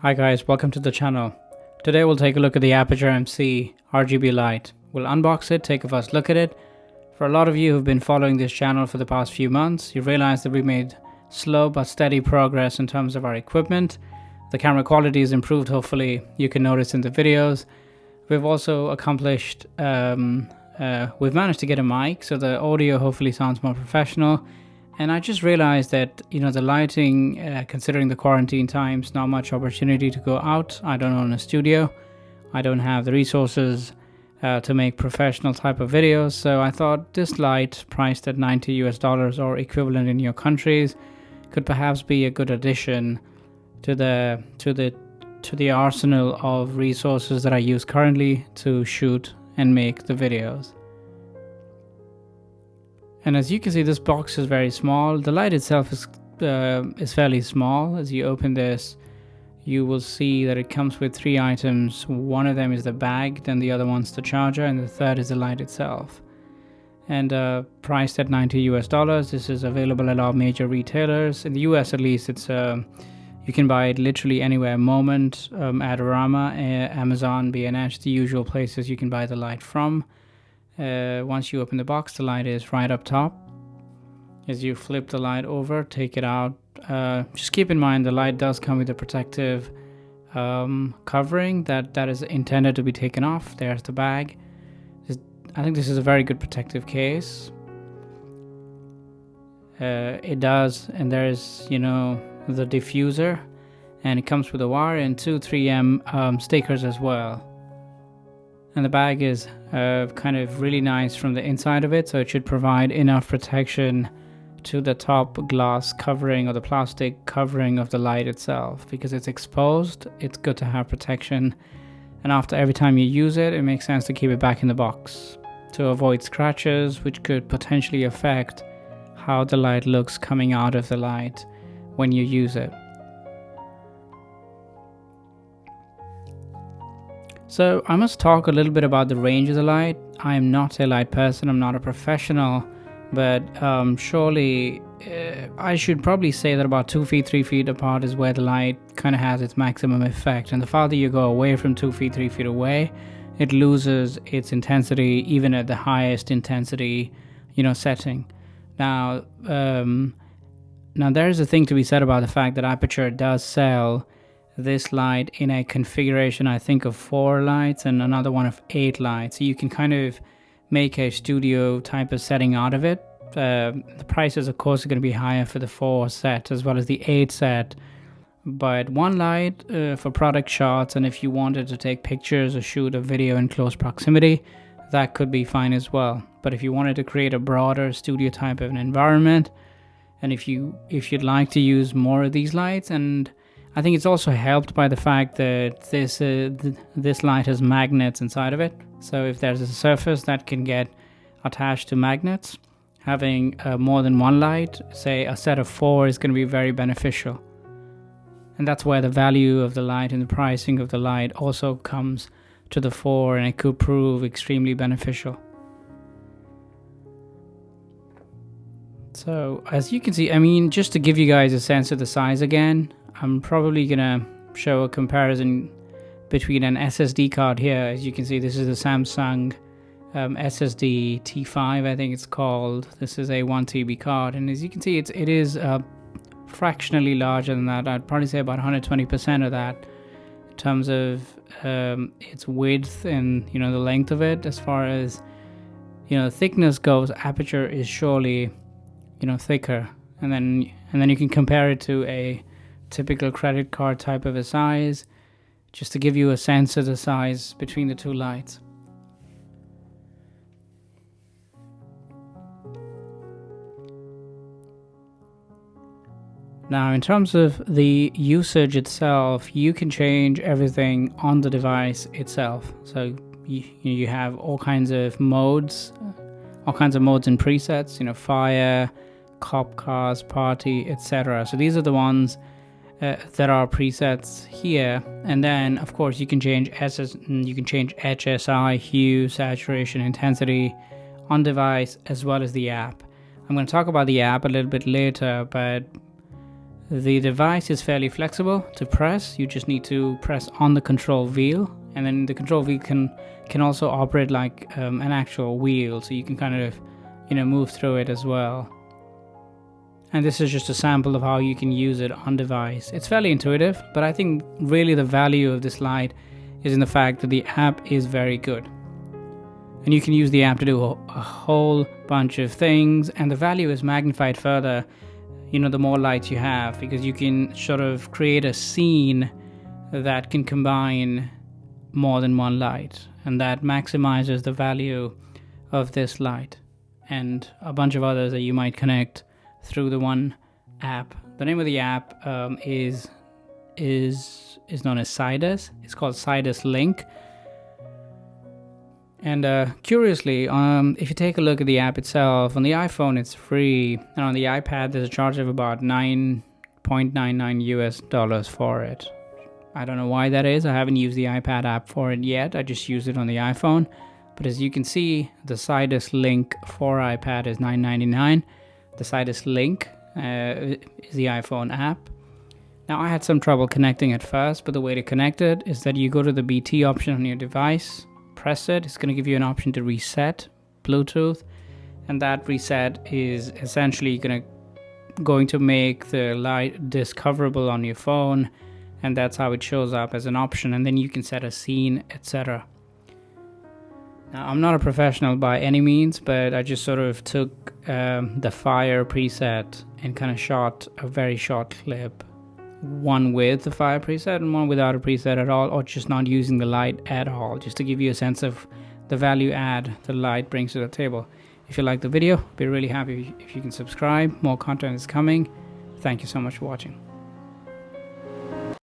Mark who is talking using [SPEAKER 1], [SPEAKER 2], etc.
[SPEAKER 1] Hi guys, welcome to the channel. Today we'll take a look at the Aputure MC RGB light. We'll unbox it, take a first look at it. For a lot of you who've been following this channel for the past few months, you've realized that we've made slow but steady progress in terms of our equipment. The camera quality is improved, hopefully you can notice in the videos. We've also accomplished, we've managed to get a mic, so the audio hopefully sounds more professional. And I just realized that, the lighting, considering the quarantine times, not much opportunity to go out. I don't own a studio. I don't have the resources to make professional type of videos. So I thought this light, priced at $90 or equivalent in your countries, could perhaps be a good addition to the arsenal of resources that I use currently to shoot and make the videos. And as you can see, this box is very small. The light itself is fairly small. As you open this, you will see that it comes with 3 items. One of them is the bag, then the other one's the charger, and the third is the light itself. And priced at $90. This is available at all major retailers. In the US at least, it's you can buy it literally anywhere. Moment, Adorama, Amazon, B&H, the usual places you can buy the light from. Once you open the box, the light is right up top. As you flip the light over, take it out, just keep in mind the light does come with a protective covering that is intended to be taken off. There's the bag. I think this is a very good protective case. It does, and there's the diffuser, and it comes with a wire and 2 3M stickers as well. And the bag is kind of really nice from the inside of it, so it should provide enough protection to the top glass covering or the plastic covering of the light itself. Because it's exposed, it's good to have protection, and after every time you use it, it makes sense to keep it back in the box to avoid scratches, which could potentially affect how the light looks coming out of the light when you use it. So I must talk a little bit about the range of the light. I am not a light person, I'm not a professional, but surely I should probably say that about 2 feet, 3 feet apart is where the light kind of has its maximum effect. And the farther you go away from 2 feet, 3 feet away, it loses its intensity even at the highest intensity, setting. Now there is a thing to be said about the fact that Aputure does sell this light in a configuration, I think, of 4 lights and another one of 8 lights. So you can kind of make a studio type of setting out of it. The prices, of course, are going to be higher for the 4 set as well as the 8 set. But one light for product shots, and if you wanted to take pictures or shoot a video in close proximity, that could be fine as well. But if you wanted to create a broader studio type of an environment, and if you'd like to use more of these lights, and I think it's also helped by the fact that this light has magnets inside of it. So if there's a surface that can get attached to magnets, having more than one light, say a set of 4, is going to be very beneficial. And that's where the value of the light and the pricing of the light also comes to the fore, and it could prove extremely beneficial. So as you can see, just to give you guys a sense of the size again, I'm probably gonna show a comparison between an SSD card here. As you can see, this is the Samsung SSD T5, I think it's called. This is a 1 TB card, and as you can see, it is fractionally larger than that. I'd probably say about 120% of that in terms of its width and the length of it. As far as thickness goes, Aputure is surely thicker, and then you can compare it to a typical credit card type of a size, just to give you a sense of the size between the 2 lights. Now in terms of the usage itself, you can change everything on the device itself. So you have all kinds of modes and presets, fire, cop cars, party, etc. So these are the ones that are presets here, and then of course you can change HSI, hue, saturation, intensity on device, as well as the app. I'm going to talk about the app a little bit later, but The device is fairly flexible to press. You just need to press on the control wheel, and then the control wheel can also operate like an actual wheel, so you can kind of, move through it as well. And this is just a sample of how you can use it on device. It's fairly intuitive, but I think really the value of this light is in the fact that the app is very good. And you can use the app to do a whole bunch of things, and the value is magnified further, the more lights you have, because you can sort of create a scene that can combine more than one light, and that maximizes the value of this light and a bunch of others that you might connect through the one app. The name of the app is known as Sidus. It's called Sidus Link. And curiously, if you take a look at the app itself, on the iPhone it's free, and on the iPad there's a charge of about $9.99 for it. I don't know why that is. I haven't used the iPad app for it yet. I just used it on the iPhone. But as you can see, the Sidus Link for iPad is $9.99. The Sidus Link is the iPhone app. Now, I had some trouble connecting at first, but the way to connect it is that you go to the BT option on your device, press it. It's going to give you an option to reset Bluetooth, and that reset is essentially going to make the light discoverable on your phone, and that's how it shows up as an option, and then you can set a scene, etc. Now, I'm not a professional by any means, but I just sort of took the fire preset and kind of shot a very short clip, one with the fire preset and one without a preset at all, or just not using the light at all, just to give you a sense of the value add the light brings to the table. If you like the video, I'd be really happy if you can subscribe. More content is coming. Thank you so much for watching.